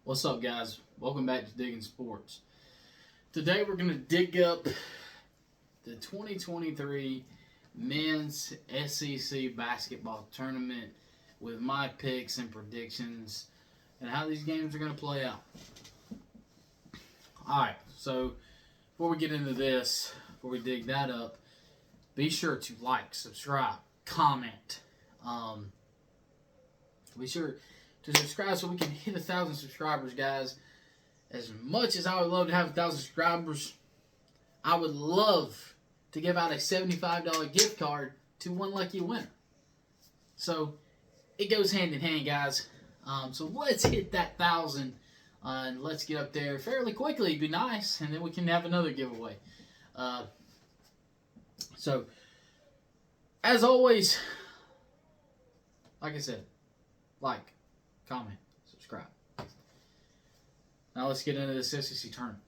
What's up, guys? Welcome back to Diggin Sports. Today we're going to dig up the 2023 Men's SEC Basketball Tournament with my picks and predictions and how these games are going to play out. Alright, so before we get into this, before we dig that up, be sure to like, subscribe, comment. Be sure to subscribe so we can hit 1,000 subscribers, guys. As much as I would love to have 1,000 subscribers, I would love to give out a $75 gift card to one lucky winner. So it goes hand in hand, guys. So let's hit that 1,000 and let's get up there fairly quickly. It'd be nice, and then we can have another giveaway. So as always, like I said, like, comment, subscribe. Now let's get into this SEC tournament.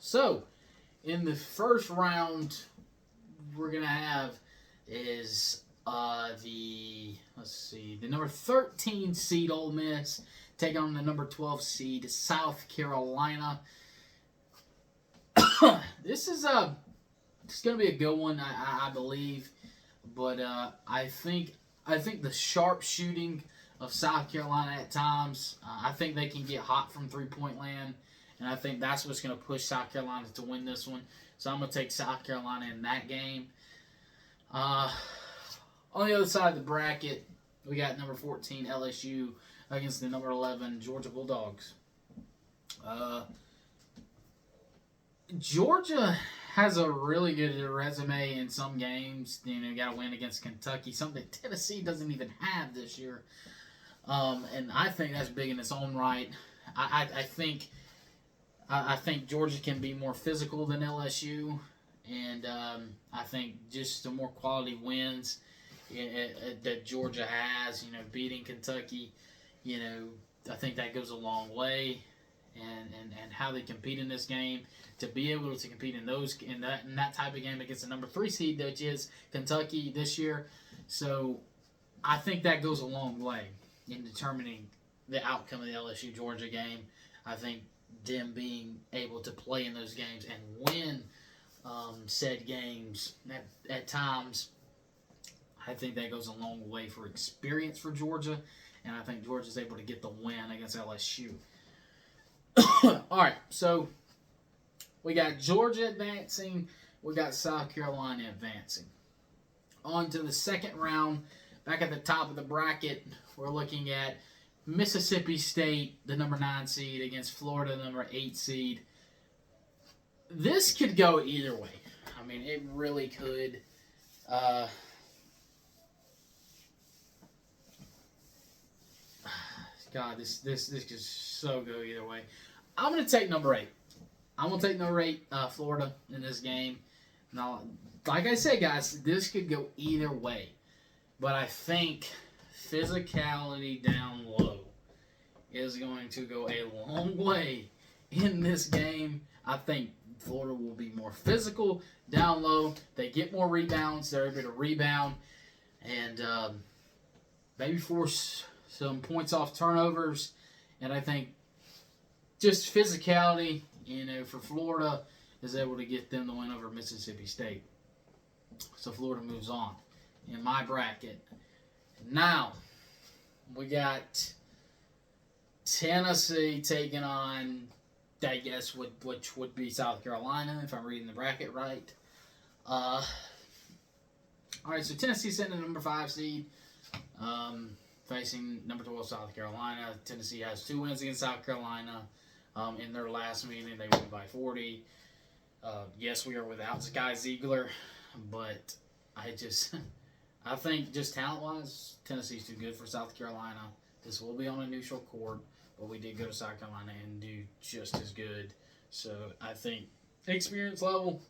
So, in the first round, we're gonna have is the number 13 seed Ole Miss taking on the number 12 seed South Carolina. This is going to be a good one, I believe, but I think the sharp shooting of South Carolina at times, I think they can get hot from three-point land, and I think that's what's going to push South Carolina to win this one. So I'm going to take South Carolina in that game. On the other side of the bracket, we got number 14 LSU against the number 11 Georgia Bulldogs. Georgia has a really good resume in some games. You know, got to win against Kentucky, something Tennessee doesn't even have this year. And I think that's big in its own right. I think Georgia can be more physical than LSU, and I think just the more quality wins that Georgia has, you know, beating Kentucky, you know, I think that goes a long way, and how they compete in this game, to be able to compete in that type of game against the number 3 seed, which is Kentucky this year. So I think that goes a long way in determining the outcome of the LSU Georgia game. I think them being able to play in those games and win said games at times, I think that goes a long way for experience for Georgia, and I think Georgia's able to get the win against LSU. All right, so we got Georgia advancing, we got South Carolina advancing. On to the second round, back at the top of the bracket, we're looking at Mississippi State, the number 9 seed, against Florida, the number 8 seed. This could go either way. I mean, it really could. God, this could so go either way. I'm going to take number 8. I'm going to take number 8, Florida, in this game. Now, like I said, guys, this could go either way. But I think physicality down low is going to go a long way in this game. I think Florida will be more physical down low. They get more rebounds. They're able to rebound and maybe force some points off turnovers. And I think just physicality, you know, for Florida is able to get them the win over Mississippi State. So Florida moves on in my bracket. Now, we got Tennessee taking on, I guess, which would be South Carolina, if I'm reading the bracket right. All right, so Tennessee sitting in the number 5 seed, facing number 12 South Carolina. Tennessee has 2 wins against South Carolina. In their last meeting, they won by 40. Yes, we are without Sky Ziegler, but I think just talent-wise, Tennessee's too good for South Carolina. This will be on a neutral court, but we did go to South Carolina and do just as good. So I think experience level,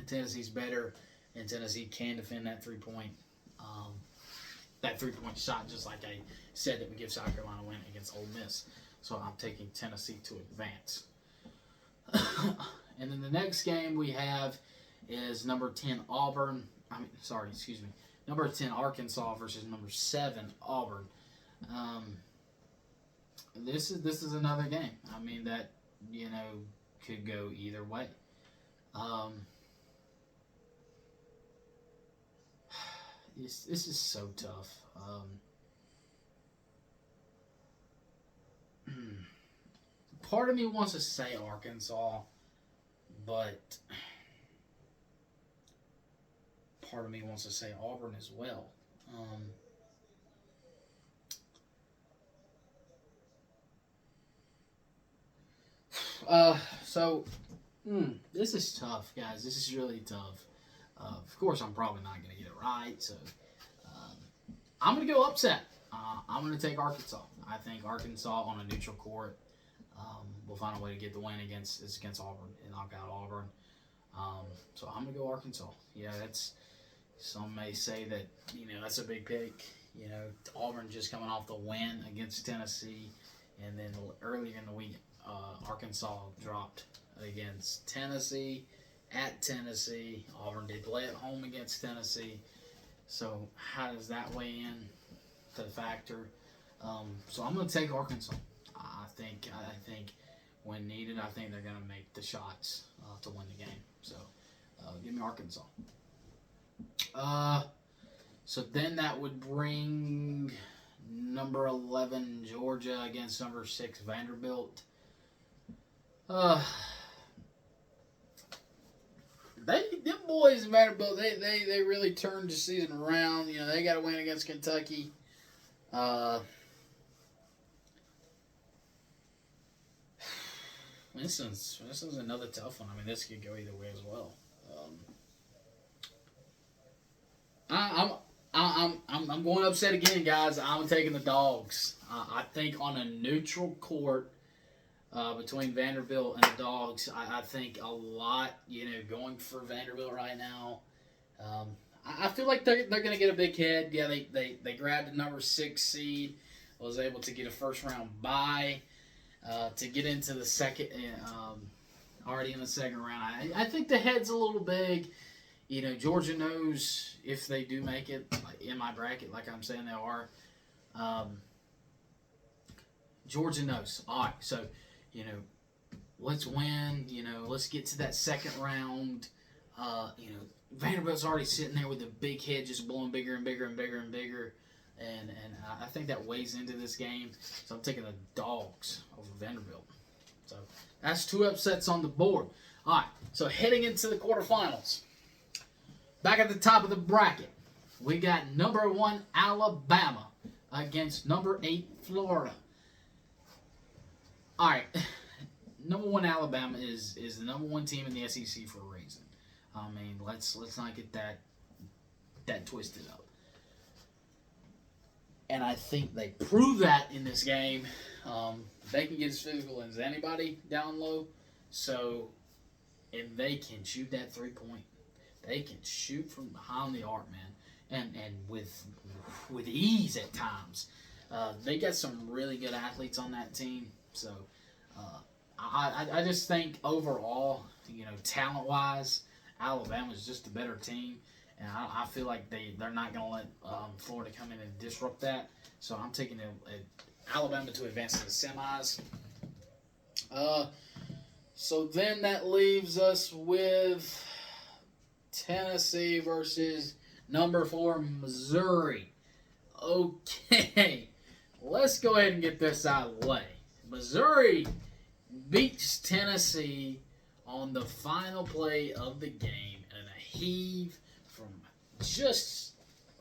Tennessee's better, and Tennessee can defend that three-point shot, just like I said that we give South Carolina a win against Ole Miss. So I'm taking Tennessee to advance. And And then the next game we have is number 10 Auburn. Number 10 Arkansas versus number 7 Auburn. This is another game. I mean that could go either way. This is so tough. Part of me wants to say Arkansas, but part of me wants to say Auburn as well. This is tough, guys. This is really tough. Of course, I'm probably not going to get it right, so I'm going to go upset. I'm going to take Arkansas. I think Arkansas on a neutral court will find a way to get the win against Auburn and knock out Auburn. So I'm going to go Arkansas. Yeah, some may say that that's a big pick. Auburn just coming off the win against Tennessee, and then earlier in the week, Arkansas dropped against Tennessee at Tennessee. Auburn did play at home against Tennessee. So how does that weigh in to the factor? So I'm going to take Arkansas. I think when needed, I think they're going to make the shots to win the game. So give me Arkansas. So then that would bring number 11 Georgia against number 6 Vanderbilt. Them boys in Vanderbilt, they really turned the season around. They got a win against Kentucky. This is another tough one. I mean, this could go either way as well. I'm going upset again, guys. I'm taking the Dogs. I think on a neutral court between Vanderbilt and the Dogs, I think a lot, going for Vanderbilt right now. I feel like they're going to get a big head. Yeah, they grabbed the number 6 seed, was able to get a first round bye to get into the second, already in the second round. I think the head's a little big. Georgia knows if they do make it in my bracket, like I'm saying they are. Georgia knows. All right, so let's win. Let's get to that second round. Vanderbilt's already sitting there with the big head just blowing bigger and bigger and bigger and bigger, and I think that weighs into this game. So I'm taking the Dogs over Vanderbilt. So that's 2 upsets on the board. All right, so heading into the quarterfinals. Back at the top of the bracket, we got number 1 Alabama against number 8 Florida. All right, number 1 Alabama is the number 1 team in the SEC for a reason. I mean, let's not get that twisted up. And I think they prove that in this game. They can get as physical as anybody down low. So, and they can shoot that 3-point. They can shoot from behind the arc, man, and with ease at times. They got some really good athletes on that team. So, I just think overall, talent-wise, Alabama's just a better team, and I feel like they're not going to let Florida come in and disrupt that. So I'm taking Alabama to advance to the semis. So then that leaves us with Tennessee versus number 4 Missouri. Okay, let's go ahead and get this out of the way. Missouri beats Tennessee on the final play of the game and a heave from just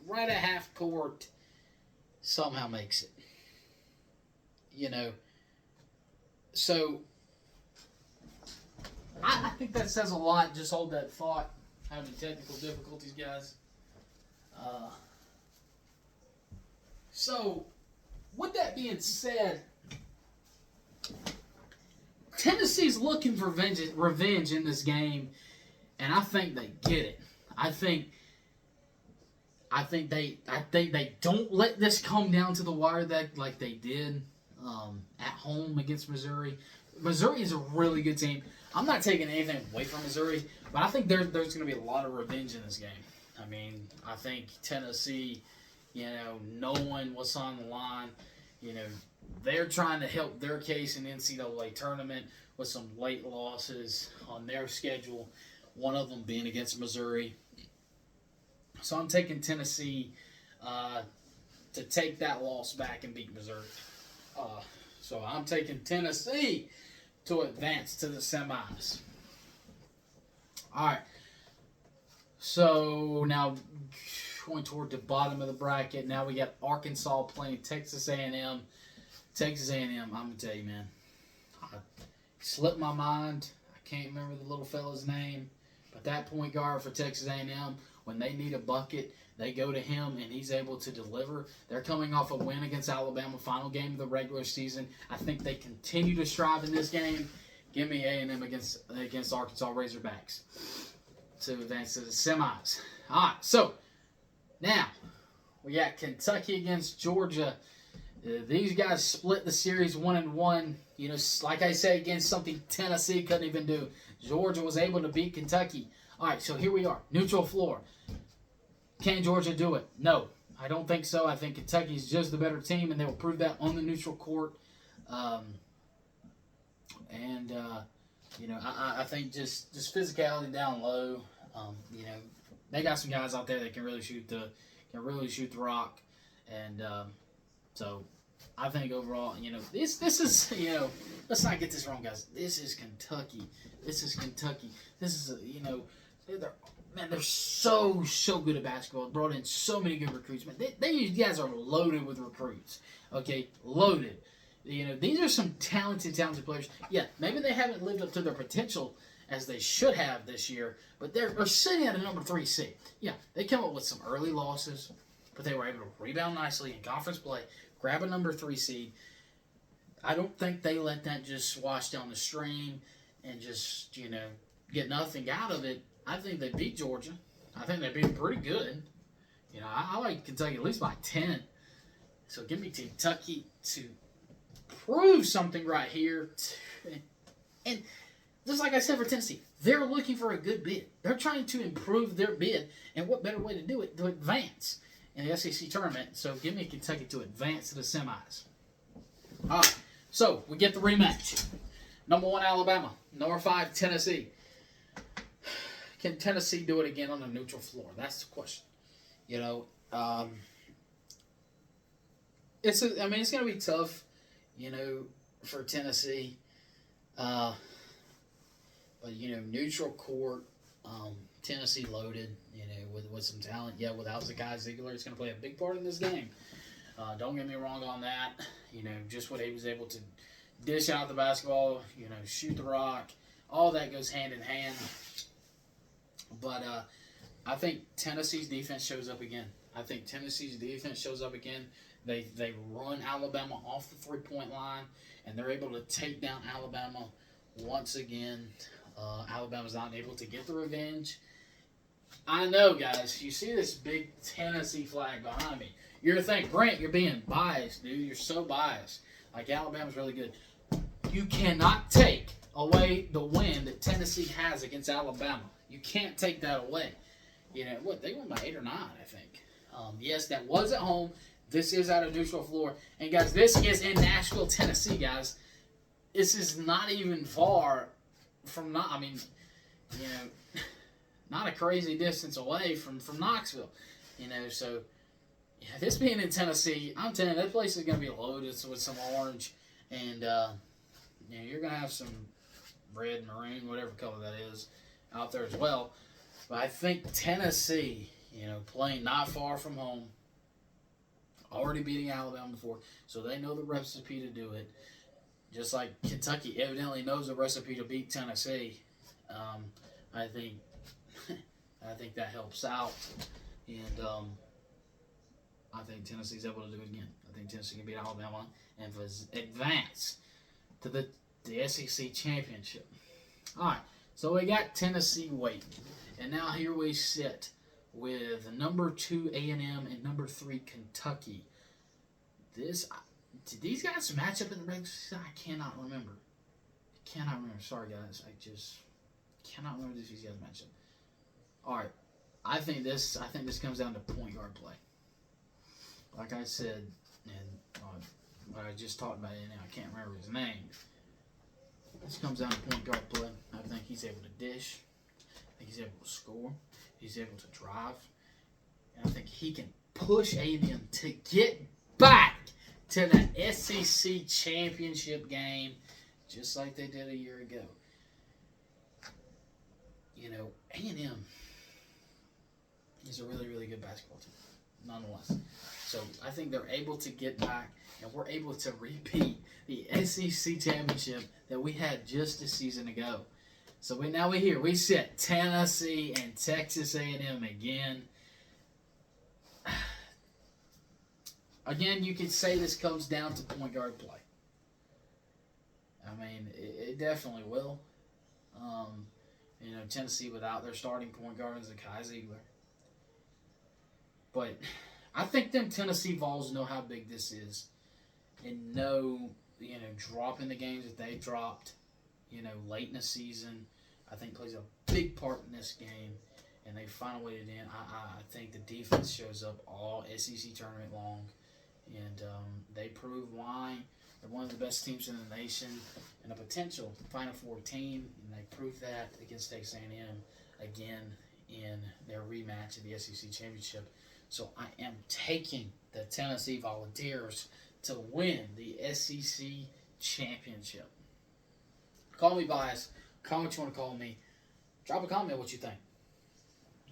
right at half court. Somehow makes it. So I think that says a lot. Just hold that thought. Having technical difficulties, guys. So, with that being said, Tennessee's looking for revenge in this game, and I think they get it. I think they don't let this come down to the wire like they did at home against Missouri. Missouri is a really good team. I'm not taking anything away from Missouri, but I think there's going to be a lot of revenge in this game. I mean, I think Tennessee, knowing what's on the line, they're trying to help their case in the NCAA tournament with some late losses on their schedule, one of them being against Missouri. So I'm taking Tennessee to take that loss back and beat Missouri. So I'm taking Tennessee to advance to the semis. All right. So now going toward the bottom of the bracket. Now we got Arkansas playing Texas A&M. Texas A&M, I'm going to tell you, man. I slipped my mind. I can't remember the little fella's name. But that point guard for Texas A&M, when they need a bucket, they go to him, and he's able to deliver. They're coming off a win against Alabama, final game of the regular season. I think they continue to strive in this game. Give me A&M against Arkansas Razorbacks to advance to the semis. All right, so now we got Kentucky against Georgia. These guys split the series 1-1. Like I said, against something Tennessee couldn't even do. Georgia was able to beat Kentucky. All right, so here we are. Neutral floor. Can Georgia do it? No, I don't think so. I think Kentucky's just the better team, and they will prove that on the neutral court. I think just physicality down low. They got some guys out there that can really shoot the rock, and so I think overall, this is let's not get this wrong, guys. This is Kentucky. This is they're so good at basketball. Brought in so many good recruits. Man, these guys are loaded with recruits. Okay, loaded. These are some talented players. Yeah, maybe they haven't lived up to their potential as they should have this year, but they're sitting at a number 3 seed. Yeah, they came up with some early losses, but they were able to rebound nicely in conference play, grab a number 3 seed. I don't think they let that just wash down the stream and just, get nothing out of it. I think they beat Georgia. I think they beat them pretty good. I like Kentucky at least by 10. So give me Kentucky to prove something right here. And just like I said for Tennessee, they're looking for a good bid. They're trying to improve their bid. And what better way to do it? To advance in the SEC tournament. So give me Kentucky to advance to the semis. All right. So we get the rematch. Number 1, Alabama. Number 5, Tennessee. Can Tennessee do it again on a neutral floor? That's the question. It's going to be tough, for Tennessee. But neutral court, Tennessee loaded, with some talent. Yeah, without Zakai Ziegler, it's going to play a big part in this game. Don't get me wrong on that. Just what he was able to dish out the basketball, shoot the rock, all that goes hand in hand. But I think Tennessee's defense shows up again. They run Alabama off the 3-point line, and they're able to take down Alabama once again. Alabama's not able to get the revenge. I know, guys. You see this big Tennessee flag behind me. You're thinking, Brent, you're being biased, dude. You're so biased. Like, Alabama's really good. You cannot take away the win that Tennessee has against Alabama. You can't take that away. They won by 8 or 9, I think. Yes, that was at home. This is at a neutral floor. And, guys, this is in Nashville, Tennessee, guys. This is not even far from, not a crazy distance away from Knoxville. So, yeah, this being in Tennessee, I'm telling you, that place is going to be loaded with some orange. And, you're going to have some red, maroon, whatever color that is, out there as well. But I think Tennessee, playing not far from home, already beating Alabama before, so they know the recipe to do it. Just like Kentucky evidently knows the recipe to beat Tennessee. I think that helps out, and I think Tennessee's able to do it again. I think Tennessee can beat Alabama and advance to the SEC championship. All right, so we got Tennessee waiting, and now here we sit with number 2 A&M and number 3 Kentucky. Did these guys match up in the regular season? I cannot remember. cannot remember. Sorry, guys. I just cannot remember these guys mentioned. All right. I think this comes down to point guard play. Like I said, and what I just talked about, and I can't remember his name. This comes down to point guard play. I think he's able to dish. I think he's able to score. He's able to drive. And I think he can push A&M to get back to that SEC championship game just like they did a year ago. You know, A&M is a really, really good basketball team, nonetheless. So I think they're able to get back, and we're able to repeat the SEC championship that we had just a season ago. So now we're here. We sit Tennessee and Texas A&M again. Again, you could say this comes down to point guard play. I mean, it definitely will. You know, Tennessee without their starting point guard is a Kai Ziegler. But I think them Tennessee Vols know how big this is and know, you know, dropping the games that they dropped, you know, late in the season, I think plays a big part in this game. And they find a way to in. I think the defense shows up all SEC tournament long. And they prove why they're one of the best teams in the nation and a potential Final Four team. And they proved that against Texas A&M again in their rematch of the SEC championship. So I am taking the Tennessee Volunteers to win the SEC championship. Call me biased. Call what you want to call me. Drop a comment what you think.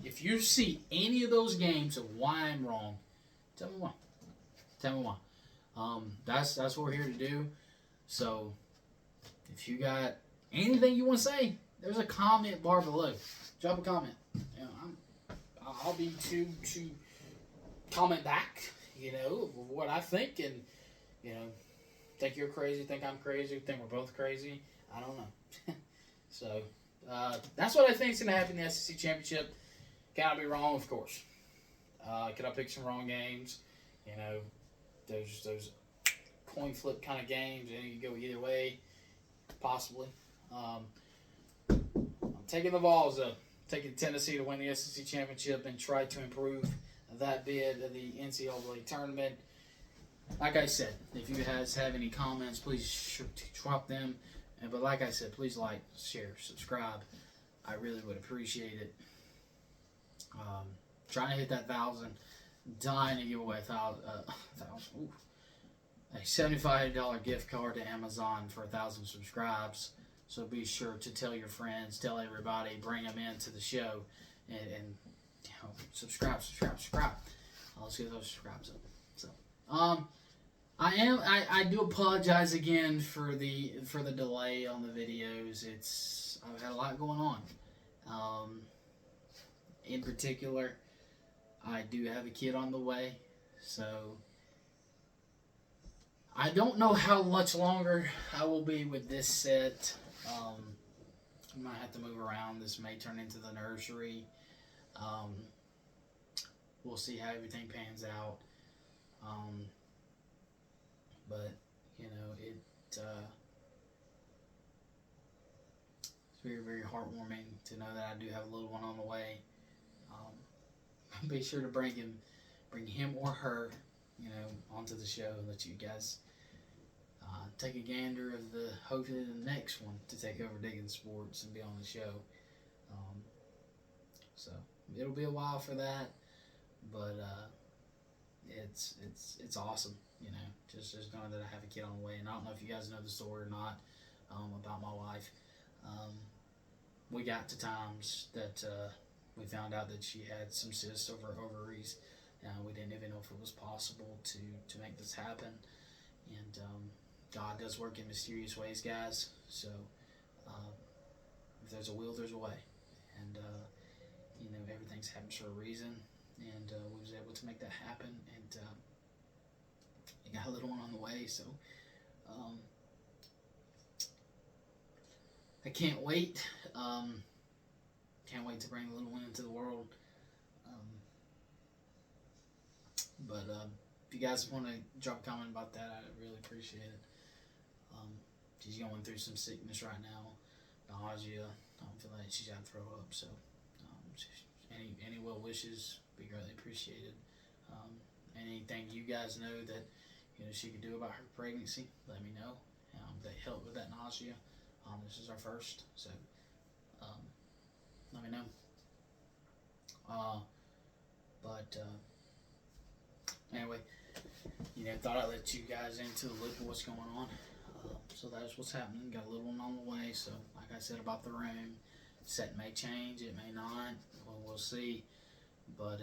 If you see any of those games of why I'm wrong, tell me why. Tell me why. That's what we're here to do. So if you got anything you want to say, there's a comment bar below. Drop a comment. You know, I'll be to comment back, you know, what I think, and, you know, think you're crazy, think I'm crazy, think we're both crazy. I don't know. So, that's what I think is going to happen in the SEC Championship. Can I be wrong? Of course. Could I pick some wrong games? You know, those coin flip kind of games, and you go either way, possibly. I'm taking the Vols, though. Taking Tennessee to win the SEC Championship and try to improve that bid of the NCAA tournament. Like I said, if you guys have any comments, please drop them. But like I said, please like, share, subscribe. I really would appreciate it. Trying to hit that 1,000. Dying to give away a $75 gift card to Amazon for 1,000 subscribes. So be sure to tell your friends, tell everybody, bring them into the show, and you know, subscribe. Let's get those subscribes up. So, I do apologize again for the delay on the videos. I've had a lot going on. In particular, I do have a kid on the way, so I don't know how much longer I will be with this set. I might have to move around. This may turn into the nursery. We'll see how everything pans out. But, you know, it's very, very heartwarming to know that I do have a little one on the way. Be sure to bring him or her, you know, onto the show and let you guys take a gander of hopefully the next one to take over Diggin Sports and be on the show. So it'll be a while for that, but it's awesome, you know. Just knowing that I have a kid on the way, and I don't know if you guys know the story or not about my wife. We got to times that we found out that she had some cysts over her ovaries. We didn't even know if it was possible to make this happen. And God does work in mysterious ways, guys. So if there's a will, there's a way. And, you know, everything's happens for a reason. And we was able to make that happen. And we got a little one on the way. So I can't wait. Can't wait to bring the little one into the world. But if you guys want to drop a comment about that, I really appreciate it. she's going through some sickness right now, nausea. I don't feel like she's got to throw up. So, any well wishes be greatly appreciated. Anything you guys know that she could do about her pregnancy, let me know. That help with that nausea. This is our first, so let me know. But anyway, thought I'd let you guys into the loop of what's going on. So that's what's happening. Got a little one on the way. So, like I said about the room, set may change, it may not. We'll see. But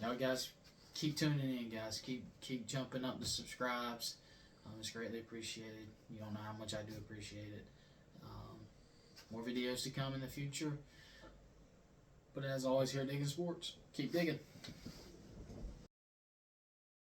y'all guys keep tuning in, guys. Keep jumping up the subscribes. It's greatly appreciated. You don't know how much I do appreciate it. More videos to come in the future. But as always, here at Diggin Sports, keep digging.